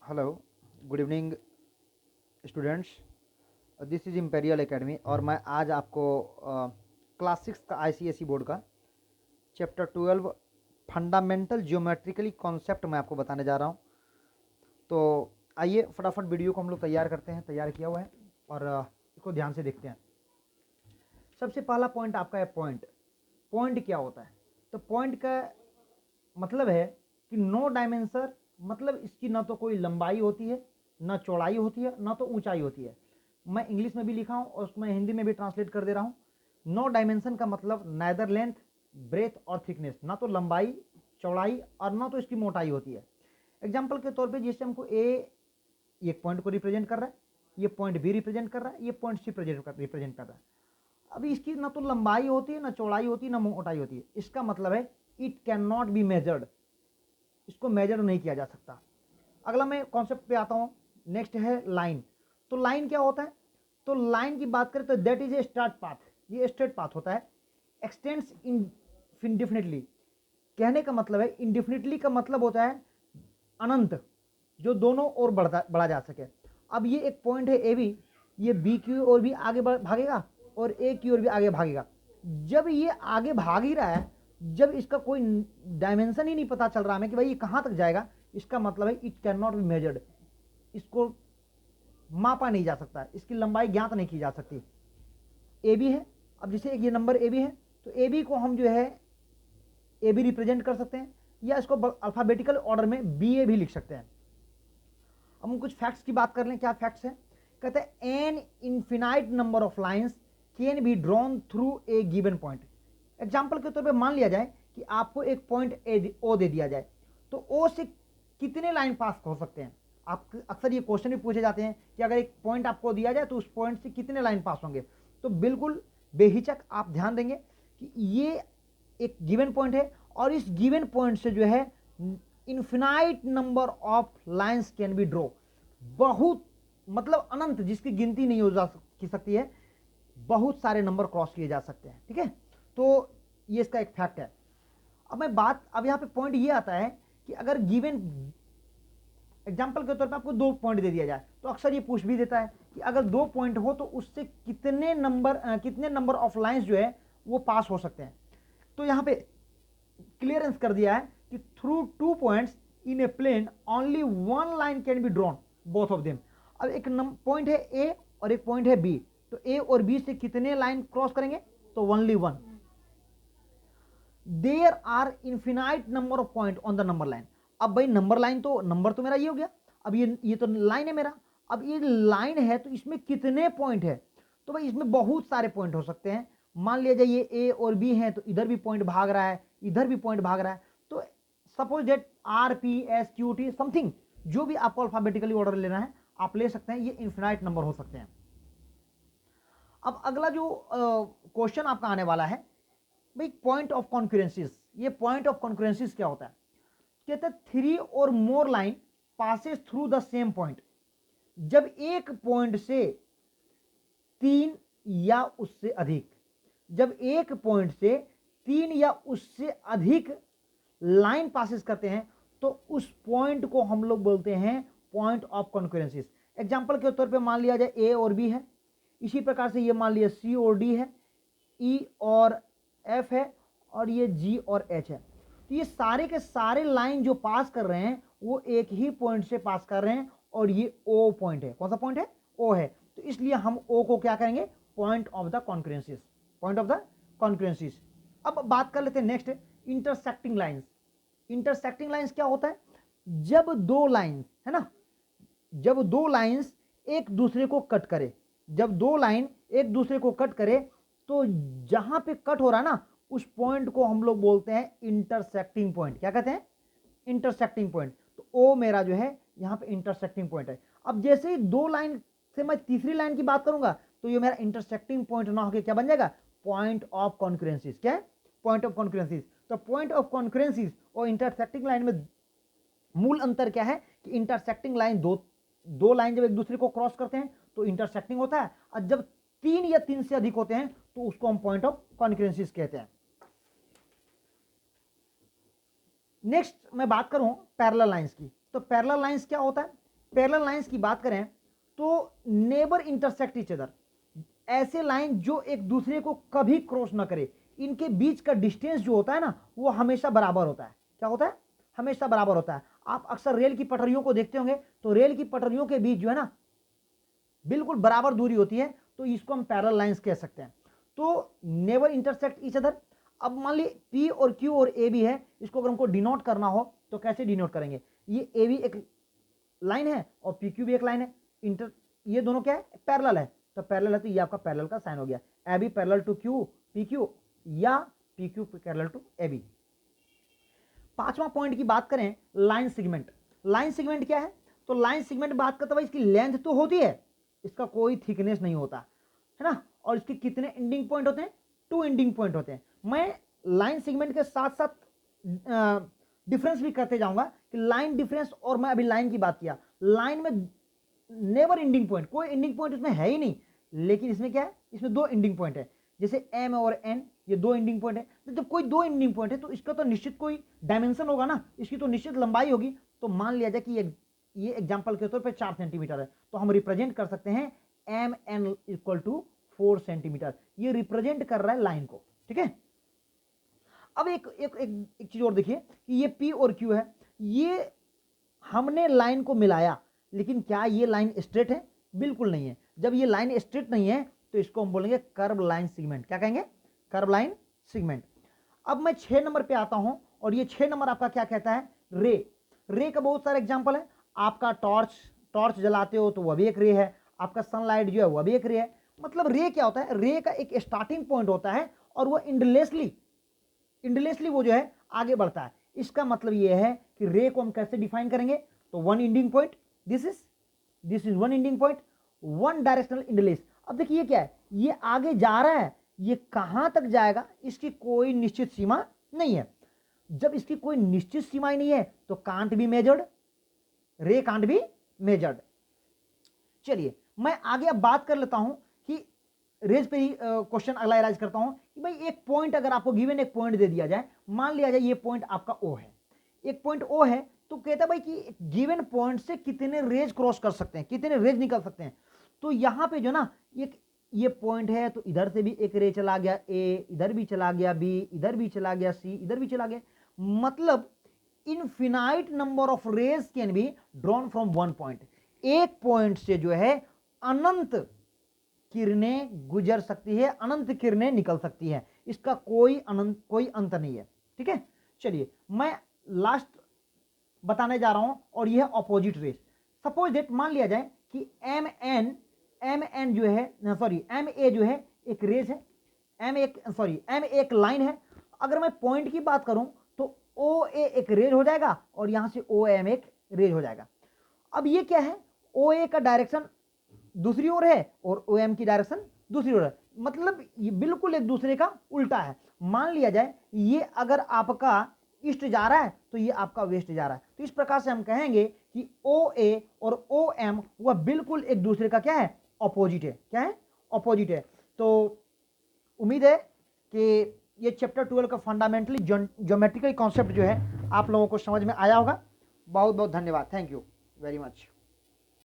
Hello, good evening students. This is imperial academy और मैं आज आपको क्लास 6 का आईसीएसई बोर्ड का चैप्टर 12 फंडामेंटल ज्योमेट्रिकली कॉन्सेप्ट मैं आपको बताने जा रहा हूँ। तो आइए फटाफट वीडियो को हम लोग तैयार करते हैं। तैयार किया हुआ है और इसको ध्यान से देखते हैं। सबसे पहला पॉइंट आपका है पॉइंट। पॉइंट क्या होता है? तो पॉइंट का मतलब है कि नो डायमेंशन, मतलब इसकी ना तो कोई लंबाई होती है, ना चौड़ाई होती है, ना तो ऊंचाई होती है। मैं इंग्लिश में भी लिखा हूं और उसको मैं हिंदी में भी ट्रांसलेट कर दे रहा हूं। नो डायमेंशन का मतलब नाइदर लेंथ, ब्रेथ और थिकनेस, ना तो लंबाई, चौड़ाई और ना तो इसकी मोटाई होती है। एग्जाम्पल के तौर पर जैसे हमको एक पॉइंट को रिप्रेजेंट कर रहा है, ये पॉइंट बी रिप्रेजेंट कर रहा है, ये पॉइंट सी रिप्रेजेंट कर रहा है। अभी इसकी ना तो लंबाई होती है, ना चौड़ाई होती है, ना मोटाई होती है। इसका मतलब है it can not be measured, इसको मेजर नहीं किया जा सकता। अगला मैं कॉन्सेप्ट पे आता हूं। नेक्स्ट है लाइन। तो लाइन क्या होता है? तो लाइन की बात करें तो that is a straight path, ये स्ट्रेट पाथ होता है। एक्सटेंड्स इनडिफिनिटली, कहने का मतलब है इनडिफिनिटली का मतलब होता है अनंत, जो दोनों ओर बढ़ा जा सके। अब ये एक पॉइंट है ए बी, ये बी की ओर भी आगे भागेगा और ए की ओर भी आगे भागेगा। जब ये आगे भाग ही रहा है, जब इसका कोई डायमेंशन ही नहीं पता चल रहा हमें कि भाई ये कहां तक जाएगा, इसका मतलब है it can not be measured, इसको मापा नहीं जा सकता, इसकी लंबाई ज्ञात नहीं की जा सकती। ए बी है, अब जैसे ये नंबर ए बी है तो ए बी को हम जो है ए बी रिप्रेजेंट कर सकते हैं, या इसको अल्फाबेटिकल ऑर्डर में बी ए भी लिख सकते हैं। अब हम कुछ फैक्ट्स की बात कर लें। क्या फैक्ट्स है? कहते हैं an infinite number of lines can be drawn through a given point. Example के तौर पे मान लिया जाए कि आपको एक पॉइंट ओ दे दिया जाए, तो ओ से कितने लाइन पास हो सकते हैं? आप अक्सर ये क्वेश्चन भी पूछे जाते हैं कि अगर एक पॉइंट आपको दिया जाए तो उस पॉइंट से कितने लाइन पास होंगे। तो बिल्कुल बेहिचक आप ध्यान देंगे कि ये एक गिवन पॉइंट है और इस गिवन पॉइंट से जो है infinite number of lines can B draw, बहुत मतलब अनंत, जिसकी गिनती नहीं हो सकती है, बहुत सारे नंबर क्रॉस किए जा सकते हैं। ठीक है, तो ये इसका एक फैक्ट है। अब यहां पे पॉइंट ये आता है कि अगर गिवन एग्जाम्पल के तौर पे आपको 2 पॉइंट दे दिया जाए तो अक्सर ये पूछ भी देता है कि अगर 2 पॉइंट हो तो उससे कितने नंबर ऑफ लाइंस जो है वो पास हो सकते हैं। तो यहां पे क्लियरेंस कर दिया है कि through 2 points in a plane only 1 line can be drawn, both of them. अब एक पॉइंट है ए और एक पॉइंट है बी, तो ए और बी से कितने लाइन क्रॉस करेंगे? तो only 1। There are infinite number of point on the number line. अब भाई नंबर लाइन तो नंबर तो मेरा ये हो गया, अब ये तो लाइन है मेरा। अब ये लाइन है तो इसमें कितने पॉइंट है? तो भाई इसमें बहुत सारे पॉइंट हो सकते हैं। मान लिया जाए ये ए और बी है तो इधर भी पॉइंट भाग रहा है, इधर भी पॉइंट भाग रहा है। तो suppose date R P S Q T something, जो भी आपको अल्फाबेटिकली ऑर्डर लेना है आप ले सकते हैं, ये इन्फिनाइट नंबर हो सकते हैं। अब अगला जो क्वेश्चन आपका आने वाला है, भाई पॉइंट ऑफ कॉन्करेंसिस। ये पॉइंट ऑफ कॉन्करेंसिस क्या होता है? कहते हैं 3 और more line passes through the same point. जब एक पॉइंट से 3 या उससे अधिक, जब एक पॉइंट से 3 या उससे अधिक लाइन पासेस करते हैं तो उस पॉइंट को हम लोग बोलते हैं पॉइंट ऑफ कॉन्करेंसिस। एग्जाम्पल के तौर पे मान लिया जाए ए और बी है, इसी प्रकार से ये मान लिया सी और डी है, ई और एफ है, और ये जी और एच है। तो ये सारे के सारे लाइन जो पास कर रहे हैं वो एक ही पॉइंट से पास कर रहे हैं और ये ओ पॉइंट है। कौन सा पॉइंट है? ओ है। तो इसलिए हम ओ को क्या करेंगे? Point of the concurrencies, point of the concurrencies. अब बात कर लेते हैं next, intersecting lines. Intersecting lines क्या होता है? जब 2 लाइंस है ना, जब 2 लाइंस एक दूसरे को कट करे, जब 2 लाइन एक दूसरे को कट करे तो जहां पे कट हो रहा है ना उस पॉइंट को हम लोग बोलते हैं इंटरसेक्टिंग पॉइंट। क्या कहते हैं? Intersecting point. तो ओ मेरा जो है यहां पे इंटरसेक्टिंग पॉइंट है। अब जैसे ही 2 लाइन से मैं तीसरी लाइन की बात करूंगा तो ये मेरा इंटरसेक्टिंग पॉइंट ना होकर क्या बन जाएगा? Point of concurrencies. क्या है? Point of concurrencies. तो पॉइंट ऑफ कॉन्करेंसिस और इंटरसेक्टिंग लाइन में मूल अंतर क्या है कि इंटरसेक्टिंग लाइन दो लाइन जब एक दूसरे को क्रॉस करते हैं तो इंटरसेक्टिंग होता है, और जब 3 या 3 से अधिक होते हैं तो उसको हम पॉइंट ऑफ कॉन्करेंसिस कहते हैं। नेक्स्ट मैं बात करूं पैरेलल लाइंस की। तो पैरेलल लाइंस क्या होता है? पैरेलल लाइंस की बात करें तो नेबर इंटरसेक्ट ईच अदर, ऐसे लाइन जो एक दूसरे को कभी क्रॉस ना करे, इनके बीच का डिस्टेंस जो होता है ना वो हमेशा बराबर होता है। क्या होता है? हमेशा बराबर होता है। आप अक्सर रेल की पटरियों को देखते होंगे तो रेल की पटरियों के बीच जो है ना बिल्कुल बराबर दूरी होती है, तो इसको हम पैरेलल लाइंस कह सकते हैं। तो नेवर इंटरसेक्ट ईच अदर। अब मान ली पी और क्यू और ए भी है, इसको अगर हमको डिनोट करना हो तो कैसे डिनोट करेंगे? ये ए भी एक लाइन है और पी क्यू भी एक लाइन है, इंटर ये दोनों क्या है? पैरेलल है। तो पैरेलल है तो ये आपका पैरेलल का साइन हो गया, A B parallel to Q P Q या P Q parallel to A B. पांचवा पॉइंट की बात करें, लाइन सेगमेंट। लाइन सेगमेंट क्या है? तो लाइन सेगमेंट बात करता है इसकी लेंथ तो होती है, इसका कोई थिकनेस नहीं होता है ना। और इसके कितने एंडिंग पॉइंट होते हैं? 2 एंडिंग पॉइंट होते हैं। मैं लाइन सेगमेंट के साथ साथ डिफरेंस भी करते जाऊंगा कि लाइन डिफरेंस, और मैं अभी लाइन की बात किया, लाइन में नेवर एंडिंग पॉइंट, कोई एंडिंग पॉइंट इसमें है ही नहीं, लेकिन इसमें क्या है? इसमें 2 एंडिंग पॉइंट है, जैसे एम और एन, ये 2 एंडिंग पॉइंट है। तो जब कोई 2 एंडिंग पॉइंट है तो इसका तो निश्चित कोई डायमेंशन होगा ना, इसकी तो निश्चित लंबाई होगी। तो मान लिया जाए कि ये एग्जाम्पल के तौर पर 4 सेंटीमीटर है, तो हम रिप्रेजेंट कर सकते हैं M N equal to 4 centimetre. ये रिप्रेजेंट कर रहा है लाइन को, ठीक है। अब एक एक एक, एक चीज और देखिए कि ये पी और क्यू है, ये हमने लाइन को मिलाया, लेकिन क्या ये लाइन स्ट्रेट है? बिल्कुल नहीं है। जब ये लाइन स्ट्रेट नहीं है तो इसको हम बोलेंगे कर्व लाइन सेगमेंट। क्या कहेंगे? Curve line segment. अब मैं 6 नंबर पे आता हूं, और ये 6 नंबर आपका क्या कहता है? रे। रे का बहुत सारे एग्जांपल है। आपका टॉर्च जलाते हो तो वह भी एक रे है, आपका सनलाइट जो है वह भी एक रे है। मतलब रे क्या होता है? रे का एक स्टार्टिंग पॉइंट होता है और वह इंडलेसली वो जो है आगे बढ़ता है। इसका मतलब ये है कि रे को हम कैसे डिफाइन करेंगे? तो 1 ending point, this is 1 ending point, 1 directional endless. अब देखिए ये क्या है? ये आगे जा रहा है, ये कहां तक जाएगा इसकी कोई निश्चित सीमा नहीं है। जब इसकी कोई निश्चित सीमा ही नहीं है तो कांट बी मेजर्ड, रे कांट बी मेजर्ड। चलिए मैं आगे अब बात कर लेता हूं कि रेज पे ही क्वेश्चन अगला राइज करता हूं कि भाई एक पॉइंट अगर आपको गिवन एक पॉइंट दे दिया जाए, मान लिया जाए ये पॉइंट आपका ओ है, एक पॉइंट ओ है, तो कहता है भाई कि गिवन पॉइंट से कितने रेज क्रॉस कर सकते हैं, कितने रेज निकल सकते हैं। तो यहां पे जो ना एक ये पॉइंट है, तो इधर से भी एक रे चला गया ए, इधर भी चला गया बी, इधर भी चला गया सी, इधर भी चला गया। मतलब infinite number of raise can be drawn from one point. एक पॉइंट से जो है अनंत किरणें गुजर सकती है, अनंत किरणें निकल सकती है, इसका कोई अंत नहीं है, ठीक है। चलिए मैं लास्ट बताने जा रहा हूं, और यह अपोजिट रेस। सपोज दैट मान लिया जाए कि एम एन जो है, सॉरी एम ए जो है एक रेस है, एम एक लाइन है। अगर मैं पॉइंट की बात करूं तो ओ ए एक रेज हो जाएगा और यहां से ओ एम एक रेज हो जाएगा। अब ये क्या है? ओ ए का डायरेक्शन दूसरी ओर है और ओ एम की डायरेक्शन दूसरी ओर है, मतलब ये बिल्कुल एक दूसरे का उल्टा है। मान लिया जाए ये अगर आपका ईस्ट जा रहा है तो ये आपका वेस्ट जा रहा है, तो इस प्रकार से हम कहेंगे कि ओ ए और ओ एम वह बिल्कुल एक दूसरे का क्या है? ऑपोजिट है। क्या है? ऑपोजिट है। तो उम्मीद है कि ये चैप्टर 12 का फंडामेंटली ज्योमेट्रिकल कॉन्सेप्ट जो है आप लोगों को समझ में आया होगा। बहुत बहुत धन्यवाद। Thank you very much.